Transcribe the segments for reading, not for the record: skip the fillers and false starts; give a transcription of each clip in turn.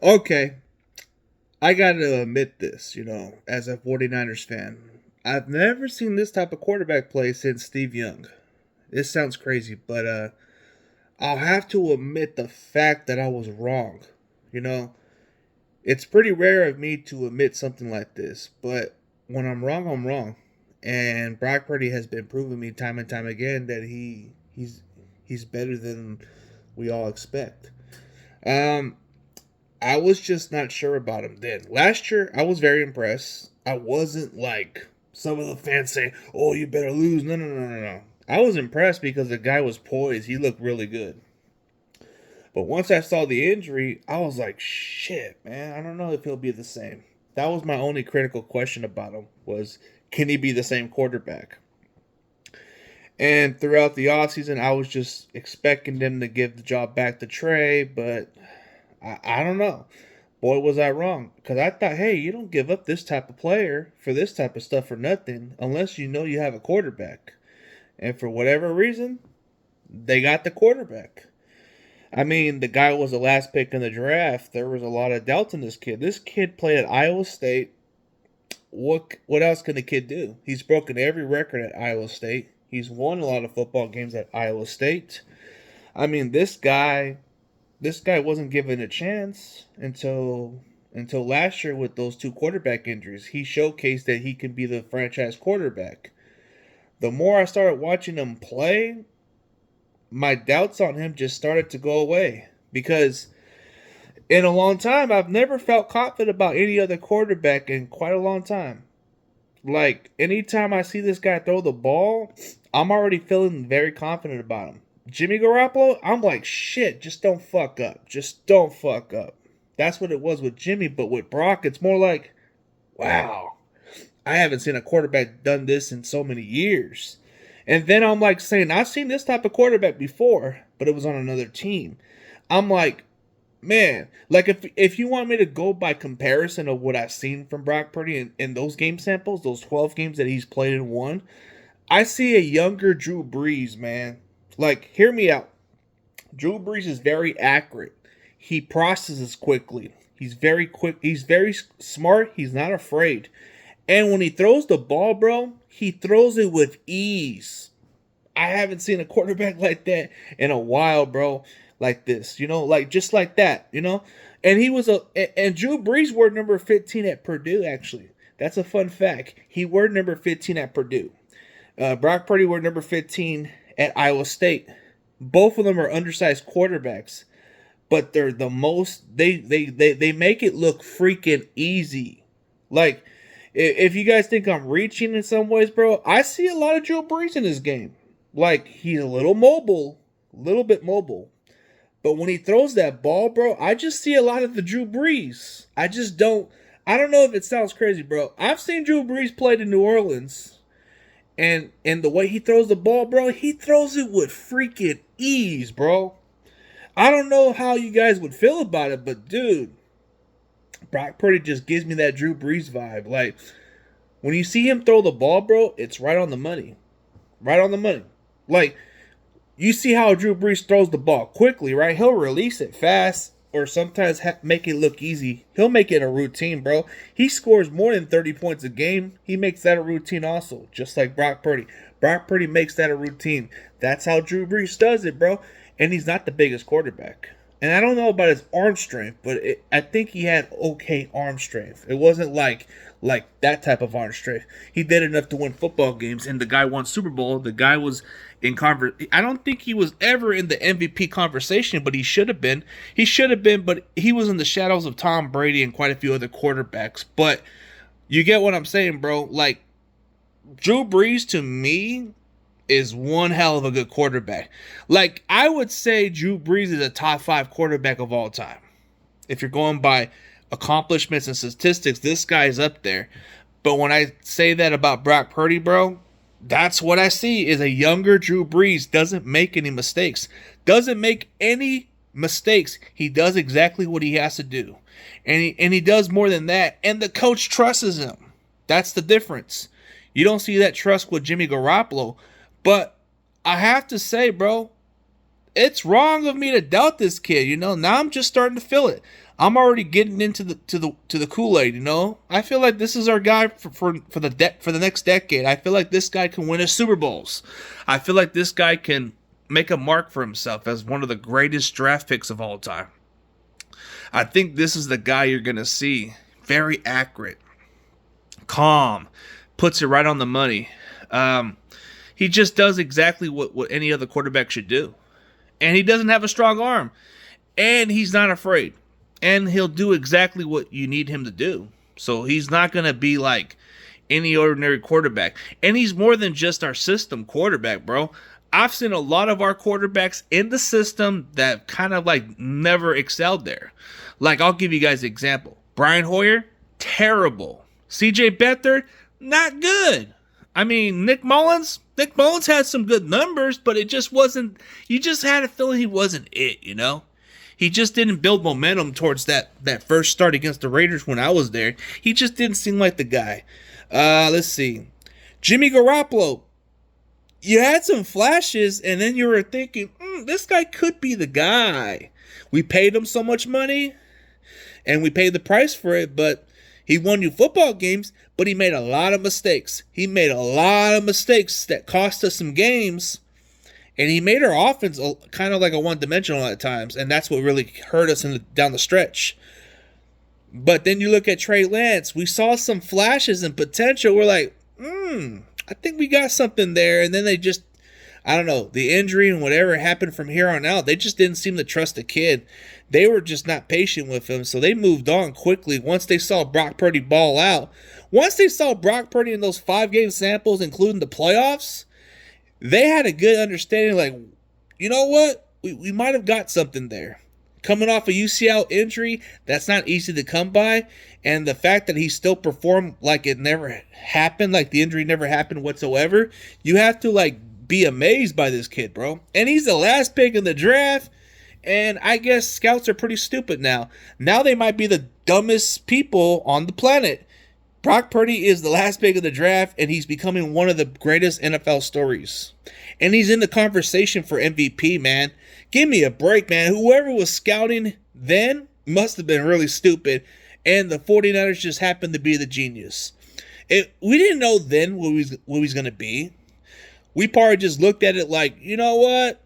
Okay, I gotta admit this, as a 49ers fan. I've never seen this type of quarterback play since Steve Young. This sounds crazy, but I'll have to admit the fact that I was wrong. You know, it's pretty rare of me to admit something like this, but when I'm wrong, I'm wrong. And Brock Purdy has been proving me time and time again that he's better than we all expect. Um, I was just not sure about him then. Last year, I was very impressed. I wasn't like some of the fans say, "Oh, you better lose." No, no, no, no, no. I was impressed because the guy was poised. He looked really good. But once I saw the injury, I was like, "Shit, man! I don't know if he'll be the same." That was my only critical question about him was, can he be the same quarterback? And throughout the offseason, I was just expecting them to give the job back to Trey, but I don't know. Boy, was I wrong. Because I thought, hey, you don't give up this type of player for this type of stuff for nothing unless you know you have a quarterback. And for whatever reason, they got the quarterback. I mean, the guy was the last pick in the draft. There was a lot of doubts in this kid. This kid played at Iowa State. What else can the kid do? He's broken every record at Iowa State. He's won a lot of football games at Iowa State. I mean, this guy wasn't given a chance until last year with those two quarterback injuries. He showcased that he can be the franchise quarterback. The more I started watching him play, my doubts on him just started to go away because in a long time I've never felt confident about any other quarterback in quite a long time. Like anytime I see this guy throw the ball, I'm already feeling very confident about him. Jimmy Garoppolo, I'm like, shit, just don't fuck up. Just don't fuck up. That's what it was with Jimmy, but with Brock, it's more like, wow, I haven't seen a quarterback done this in so many years. And then I'm like saying, I've seen this type of quarterback before, but it was on another team. I'm like, man, like if you want me to go by comparison of what I've seen from Brock Purdy in those game samples, those 12 games that he's played and won, I see a younger Drew Brees, man. Like, hear me out. Drew Brees is very accurate. He processes quickly. He's very quick. He's very smart. He's not afraid. And when he throws the ball, bro, he throws it with ease. I haven't seen a quarterback like that in a while, bro. Like this, like just like that. And he was and Drew Brees wore number 15 at Purdue, actually. That's a fun fact. He wore number 15 at Purdue. Brock Purdy wore number 15 at Iowa State. Both of them are undersized quarterbacks, but they're the most. They make it look freaking easy. Like, if you guys think I'm reaching in some ways, bro, I see a lot of Drew Brees in this game. Like, he's a little bit mobile. But when he throws that ball, bro, I just see a lot of the Drew Brees. I don't know if it sounds crazy, bro. I've seen Drew Brees played in New Orleans. And the way he throws the ball, bro, he throws it with freaking ease, bro. I don't know how you guys would feel about it, but dude, Brock Purdy just gives me that Drew Brees vibe. Like, when you see him throw the ball, bro, it's right on the money. Right on the money. Like, you see how Drew Brees throws the ball quickly, right? He'll release it fast or sometimes make it look easy. He'll make it a routine, bro. He scores more than 30 points a game. He makes that a routine also, just like Brock Purdy. Brock Purdy makes that a routine. That's how Drew Brees does it, bro. And he's not the biggest quarterback. And I don't know about his arm strength, but I think he had okay arm strength. It wasn't like that type of arm strength. He did enough to win football games, and the guy won Super Bowl. The guy was I don't think he was ever in the MVP conversation, but he should have been. He should have been, but he was in the shadows of Tom Brady and quite a few other quarterbacks. But you get what I'm saying, bro. Like, Drew Brees to me is one hell of a good quarterback. Like, I would say Drew Brees is a top 5 quarterback of all time. If you're going by accomplishments and statistics, this guy's up there. But when I say that about Brock Purdy, bro, that's what I see is a younger Drew Brees. Doesn't make any mistakes. Doesn't make any mistakes. He does exactly what he has to do. And he does more than that. And the coach trusts him. That's the difference. You don't see that trust with Jimmy Garoppolo. But I have to say, bro, it's wrong of me to doubt this kid. Now I'm just starting to feel it. I'm already getting into the Kool-Aid, you know? I feel like this is our guy for the next decade. I feel like this guy can win us Super Bowls. I feel like this guy can make a mark for himself as one of the greatest draft picks of all time. I think this is the guy you're going to see. Very accurate, calm, puts it right on the money. He just does exactly what any other quarterback should do. And he doesn't have a strong arm. And he's not afraid. And he'll do exactly what you need him to do. So he's not going to be like any ordinary quarterback. And he's more than just our system quarterback, bro. I've seen a lot of our quarterbacks in the system that kind of like never excelled there. Like, I'll give you guys an example. Brian Hoyer, terrible. CJ Beathard, not good. I mean, Nick Mullins had some good numbers, but it just wasn't, you just had a feeling he wasn't it, you know? He just didn't build momentum towards that first start against the Raiders when I was there. He just didn't seem like the guy. Let's see. Jimmy Garoppolo. You had some flashes, and then you were thinking, this guy could be the guy. We paid him so much money, and we paid the price for it, but he won you football games, but he made a lot of mistakes. He made a lot of mistakes that cost us some games. And he made our offense kind of like a one-dimensional at times, and that's what really hurt us down the stretch. But then you look at Trey Lance. We saw some flashes and potential. We're like, I think we got something there. And then they just, I don't know, the injury and whatever happened from here on out, they just didn't seem to trust the kid. They were just not patient with him, so they moved on quickly once they saw Brock Purdy ball out. Once they saw Brock Purdy in those 5-game samples, including the playoffs, they had a good understanding, like, you know what? We might have got something there. Coming off a UCL injury, that's not easy to come by. And the fact that he still performed like it never happened, like the injury never happened whatsoever, you have to, like, be amazed by this kid, bro. And he's the last pick in the draft. And I guess scouts are pretty stupid now. Now they might be the dumbest people on the planet. Brock Purdy is the last pick of the draft, and he's becoming one of the greatest NFL stories. And he's in the conversation for MVP, man. Give me a break, man. Whoever was scouting then must have been really stupid, and the 49ers just happened to be the genius. We didn't know then what he was going to be. We probably just looked at it like, you know what?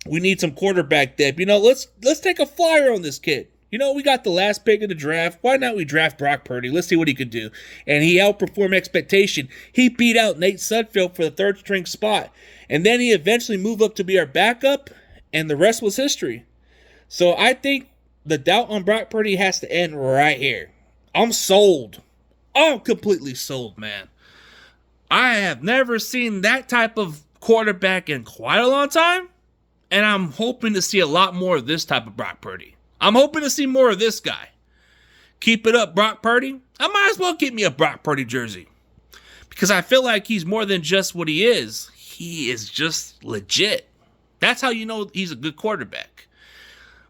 We need some quarterback depth. You know, let's take a flyer on this kid. You know, we got the last pick of the draft. Why not we draft Brock Purdy? Let's see what he could do. And he outperformed expectation. He beat out Nate Sudfeld for the third-string spot. And then he eventually moved up to be our backup, and the rest was history. So I think the doubt on Brock Purdy has to end right here. I'm sold. I'm completely sold, man. I have never seen that type of quarterback in quite a long time, and I'm hoping to see a lot more of this type of Brock Purdy. I'm hoping to see more of this guy. Keep it up, Brock Purdy. I might as well get me a Brock Purdy jersey. Because I feel like he's more than just what he is. He is just legit. That's how you know he's a good quarterback.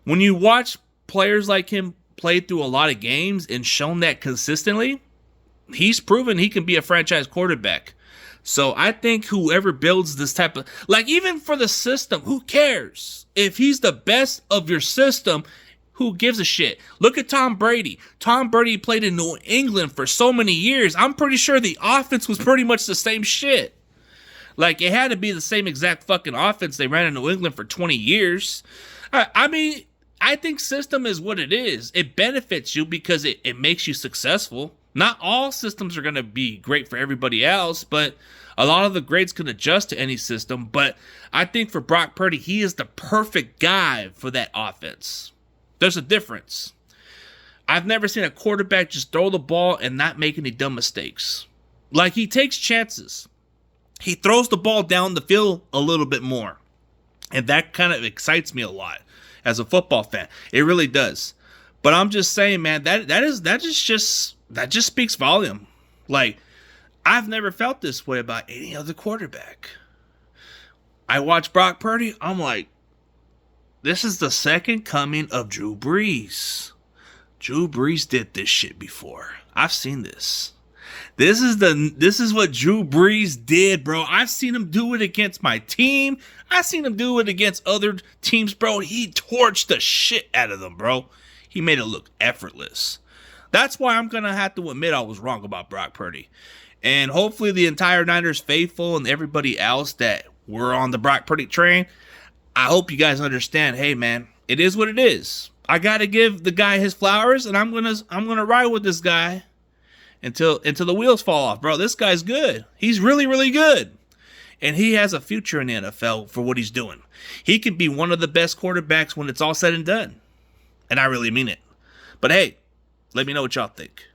When you watch players like him play through a lot of games and shown that consistently, he's proven he can be a franchise quarterback. So I think whoever builds this type of, like, even for the system, who cares? If he's the best of your system, who gives a shit? Look at Tom Brady. Tom Brady played in New England for so many years. I'm pretty sure the offense was pretty much the same shit. Like, it had to be the same exact fucking offense they ran in New England for 20 years. I mean, I think system is what it is. It benefits you because it makes you successful. Not all systems are going to be great for everybody else, but a lot of the grades can adjust to any system. But I think for Brock Purdy, he is the perfect guy for that offense. There's a difference. I've never seen a quarterback just throw the ball and not make any dumb mistakes. Like, he takes chances. He throws the ball down the field a little bit more. And that kind of excites me a lot as a football fan. It really does. But I'm just saying, man, that just speaks volume. Like, I've never felt this way about any other quarterback. I watch Brock Purdy, I'm like, this is the second coming of Drew Brees. Drew Brees did this shit before. I've seen this. This is what Drew Brees did, bro. I've seen him do it against my team. I've seen him do it against other teams, bro. He torched the shit out of them, bro. He made it look effortless. That's why I'm going to have to admit I was wrong about Brock Purdy. And hopefully the entire Niners faithful and everybody else that were on the Brock Purdy train, I hope you guys understand, hey man, it is what it is. I got to give the guy his flowers, and I'm going to ride with this guy until the wheels fall off. Bro, this guy's good. He's really, really good. And he has a future in the NFL for what he's doing. He could be one of the best quarterbacks when it's all said and done. And I really mean it. But hey, let me know what y'all think.